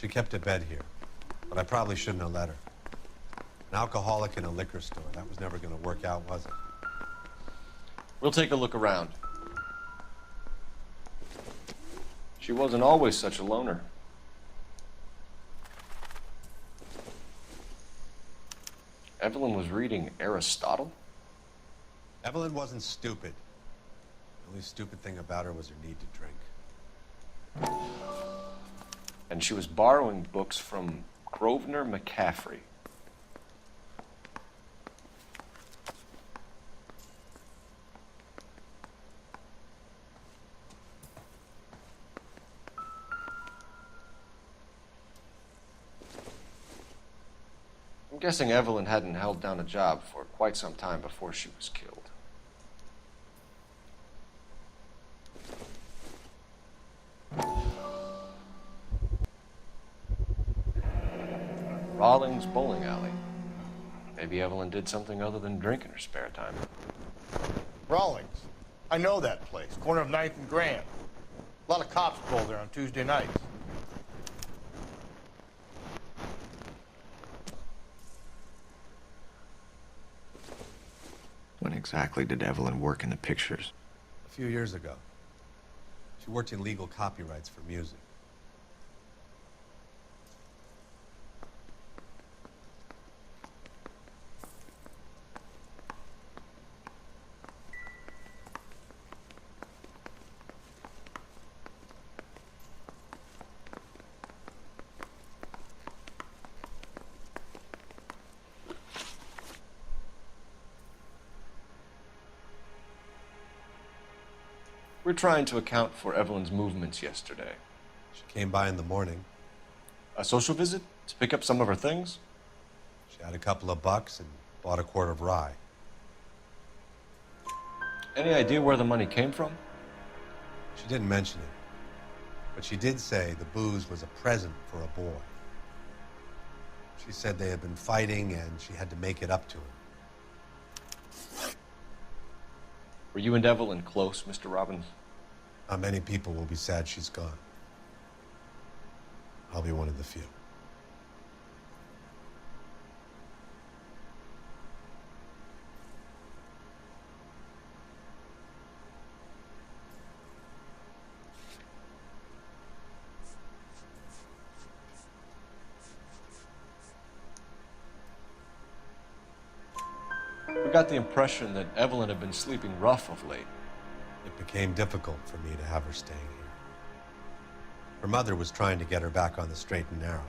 She kept a bed here, but I probably shouldn't have let her. An alcoholic in a liquor store, that was never going to work out, was it? We'll take a look around. She wasn't always such a loner. Evelyn was reading Aristotle? Evelyn wasn't stupid. The only stupid thing about her was her need to drink. And she was borrowing books from Grosvenor McCaffrey. I'm guessing Evelyn hadn't held down a job for quite some time before she was killed. Rawlings Bowling Alley. Maybe Evelyn did something other than drink in her spare time. Rawlings. I know that place. Corner of 9th and Grand. A lot of cops go there on Tuesday nights. When exactly did Evelyn work in the pictures? A few years ago. She worked in legal copyrights for music. We're trying to account for Evelyn's movements yesterday. She came by in the morning. A social visit to pick up some of her things? She had a couple of bucks and bought a quart of rye. Any idea where the money came from? She didn't mention it, but she did say the booze was a present for a boy. She said they had been fighting and she had to make it up to him. Were you and Evelyn close, Mr. Robbins? Not many people will be sad she's gone. I'll be one of the few. We got the impression that Evelyn had been sleeping rough of late. It became difficult for me to have her staying here. Her mother was trying to get her back on the straight and narrow.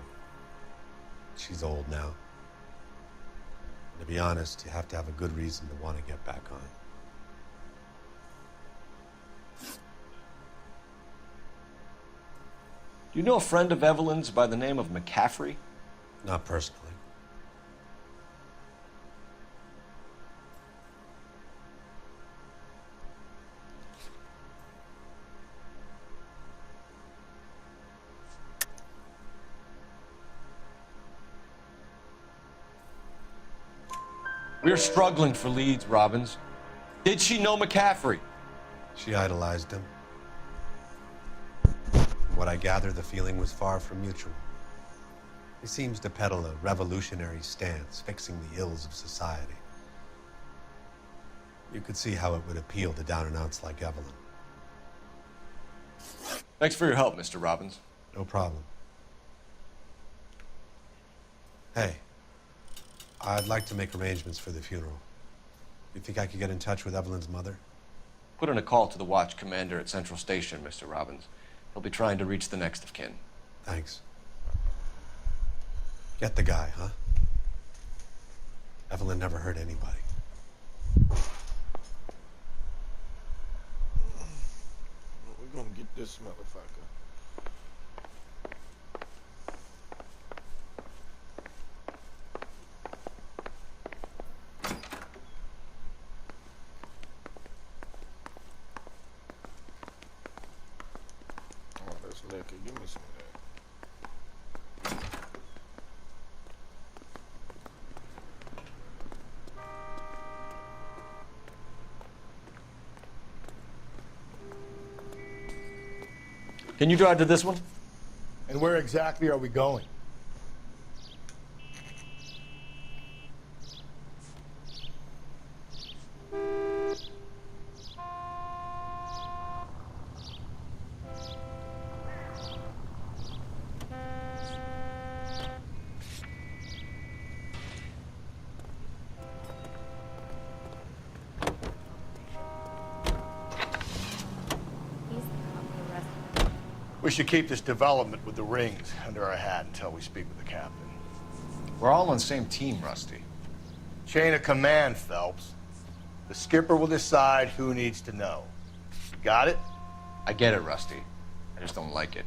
She's old now. And to be honest, you have to have a good reason to want to get back on. Do you know a friend of Evelyn's by the name of McCaffrey? Not personally. We're struggling for leads, Robbins. Did she know McCaffrey? She idolized him. From what I gather, the feeling was far from mutual. He seems to peddle a revolutionary stance, fixing the ills of society. You could see how it would appeal to down-and-outs like Evelyn. Thanks for your help, Mr. Robbins. No problem. Hey, I'd like to make arrangements for the funeral. You think I could get in touch with Evelyn's mother? Put in a call to the watch commander at Central Station, Mr. Robbins. He'll be trying to reach the next of kin. Thanks. Get the guy, huh? Evelyn never hurt anybody. We're gonna get this motherfucker. Oh, that's liquor. Give me some of that. Can you drive to this one? And where exactly are we going? We should keep this development with the rings under our hat until we speak with the captain. We're all on the same team, Rusty. Chain of command, Phelps. The skipper will decide who needs to know. You got it? I get it, Rusty. I just don't like it.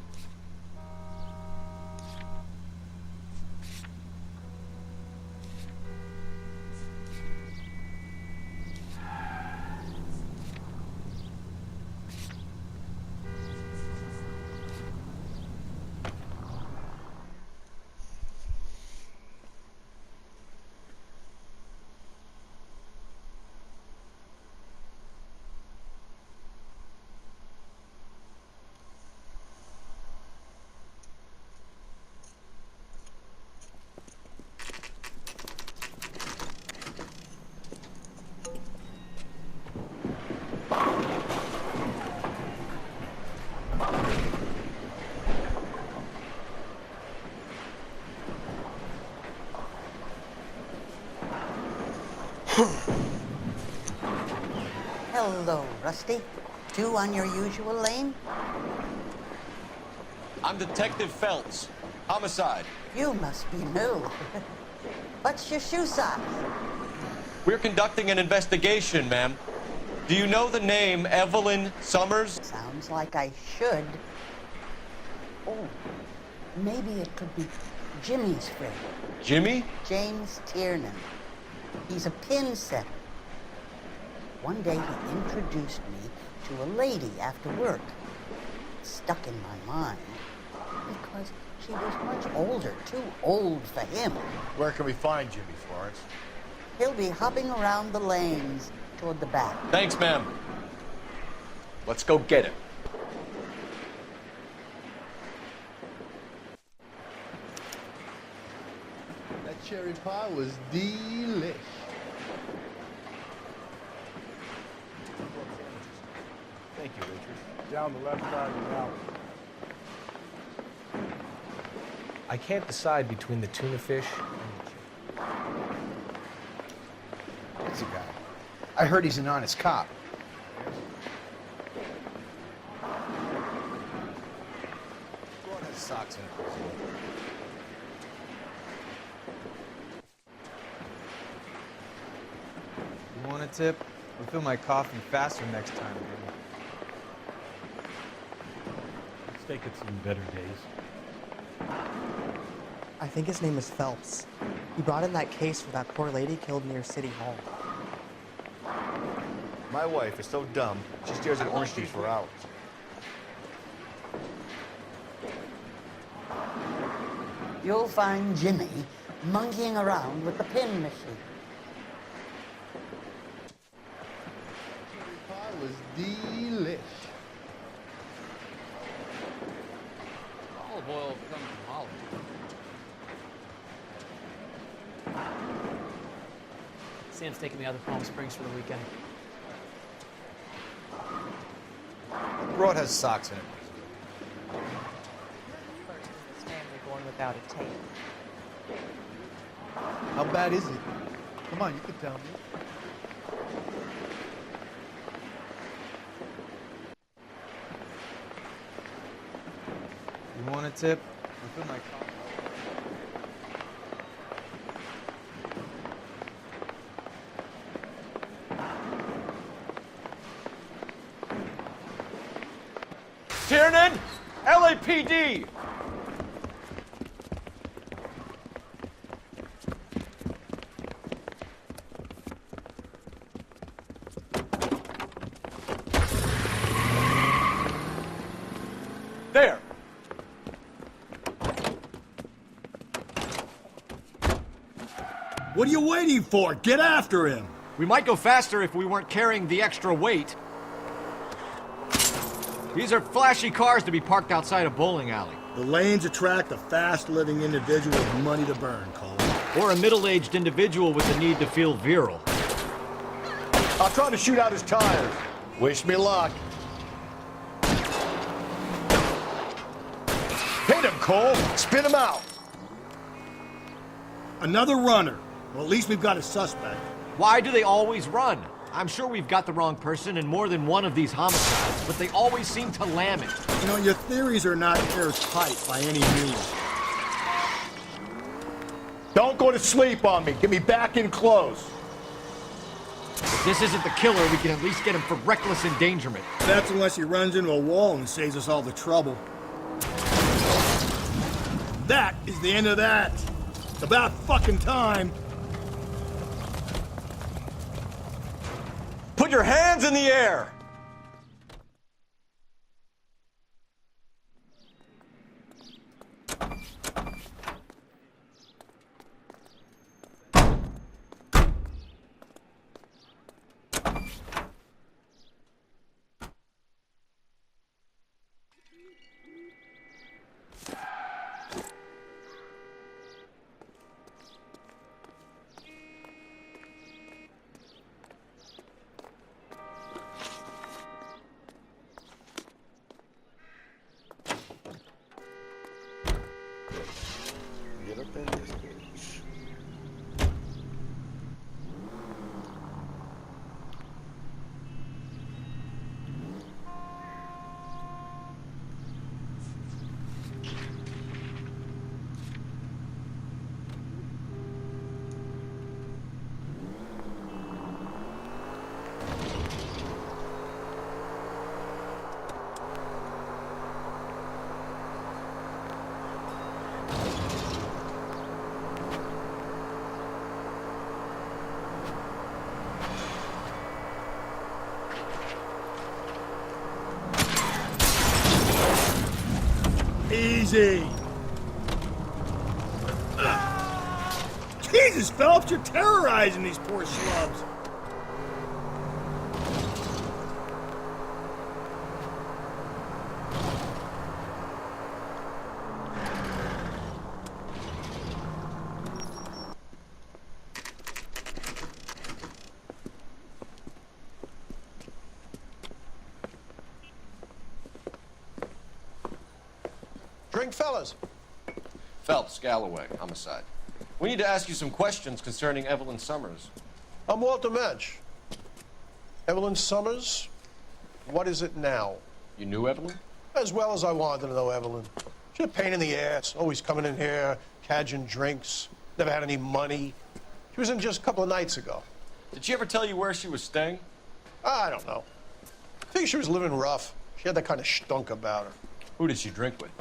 Hello, Rusty. Two on your usual lane? I'm Detective Phelps. Homicide. You must be new. What's your shoe size? We're conducting an investigation, ma'am. Do you know the name Evelyn Summers? Sounds like I should. Oh, maybe it could be Jimmy's friend, Jimmy? James Tiernan. He's a pin setter. One day he introduced me to a lady after work. It stuck in my mind because she was much older, too old for him. Where can we find Jimmy, Florence? He'll be hopping around the lanes toward the back. Thanks, ma'am. Let's go get him. That cherry pie was delish. Thank you, Richard. Down the left side of the alley. I can't decide between the tuna fish and the chicken. That's a guy. I heard he's an honest cop. Broad has socks in it. You want a tip? Refill my coffee faster next time, baby. Let's take it some better days. I think his name is Phelps. He brought in that case for that poor lady killed near City Hall. My wife is so dumb, she stares at orange juice for hours. You'll find Jimmy monkeying around with the pin machine. Cherry pie was delish. Olive oil comes from Holland. Sam's taking me out to Palm Springs for the weekend. Broad has socks in it. First in this family born without a tail. How bad is it? Come on, you can tell me. You want a tip? Refill my coffee. Tiernan! LAPD! There! What are you waiting for? Get after him! We might go faster if we weren't carrying the extra weight. These are flashy cars to be parked outside a bowling alley. The lanes attract a fast-living individual with money to burn, Cole. Or a middle-aged individual with the need to feel virile. I'll try to shoot out his tires. Wish me luck. Hit him, Cole. Spin him out. Another runner. Well, at least we've got a suspect. Why do they always run? I'm sure we've got the wrong person in more than one of these homicides, but they always seem to lam it. You know, your theories are not airtight by any means. Don't go to sleep on me. Get me back in close. If this isn't the killer, we can at least get him for reckless endangerment. That's unless he runs into a wall and saves us all the trouble. That is the end of that. It's about fucking time. Put your hands in the air! Get up in this bitch. Easy. Jesus, Phelps, you're terrorizing these poor schlubs. Drink, fellas. Phelps, Galloway, homicide. We need to ask you some questions concerning Evelyn Summers. I'm Walter Mensch. Evelyn Summers, what is it now? You knew Evelyn? As well as I wanted to know Evelyn. She's a pain in the ass, always coming in here, cadging drinks, never had any money. She was in just a couple of nights ago. Did she ever tell you where she was staying? I don't know. I think she was living rough. She had that kind of stunk about her. Who did she drink with?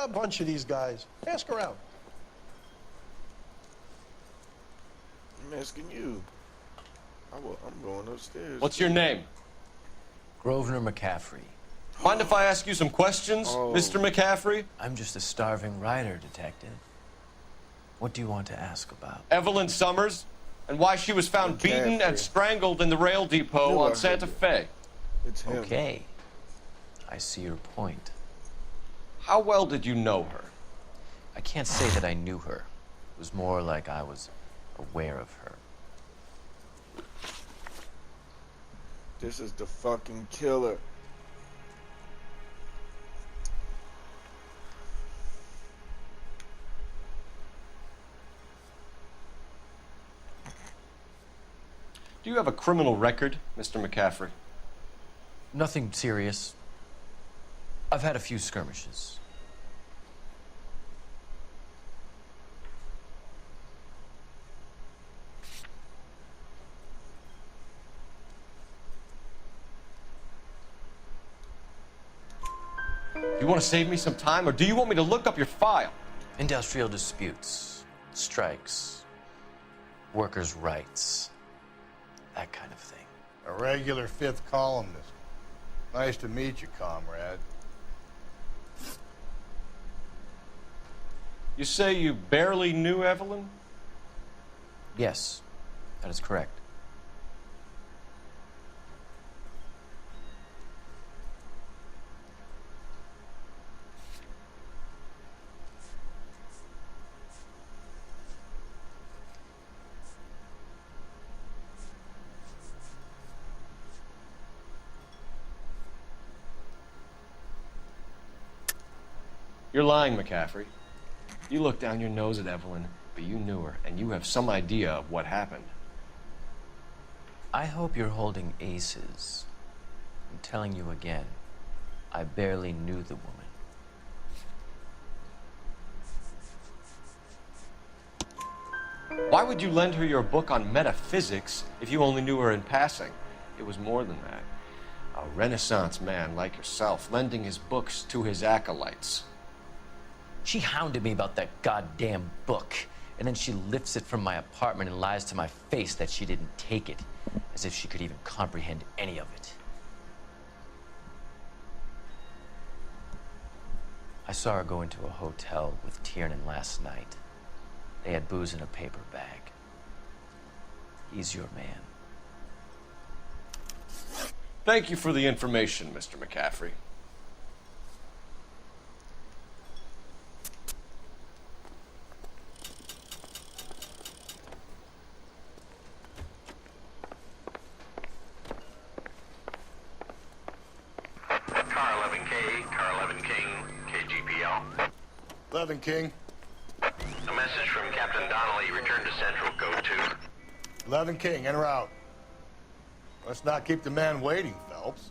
A bunch of these guys. Ask around. I'm asking you. I'm going upstairs. What's your name? Grosvenor McCaffrey. Mind if I ask you some questions, Mr. McCaffrey? I'm just a starving writer, detective. What do you want to ask about? Evelyn Summers, and why she was found beaten and strangled in the rail depot on Santa Fe. It's him. Okay. I see your point. How well did you know her? I can't say that I knew her. It was more like I was aware of her. This is the fucking killer. Do you have a criminal record, Mr. McCaffrey? Nothing serious. I've had a few skirmishes. You want to save me some time, or do you want me to look up your file? Industrial disputes, strikes, workers' rights, that kind of thing. A regular fifth columnist. Nice to meet you, comrade. You say you barely knew Evelyn? Yes, that is correct. You're lying, McCaffrey. You looked down your nose at Evelyn, but you knew her, and you have some idea of what happened. I hope you're holding aces. I'm telling you again, I barely knew the woman. Why would you lend her your book on metaphysics if you only knew her in passing? It was more than that. A Renaissance man like yourself lending his books to his acolytes. She hounded me about that goddamn book, and then she lifts it from my apartment and lies to my face that she didn't take it, as if she could even comprehend any of it. I saw her go into a hotel with Tiernan last night. They had booze in a paper bag. He's your man. Thank you for the information, Mr. McCaffrey. Car 11K, Car 11 King, KGPL. 11 King. A message from Captain Donnelly. Return to Central, code 2. 11 King, in or out? Let's not keep the man waiting, Phelps.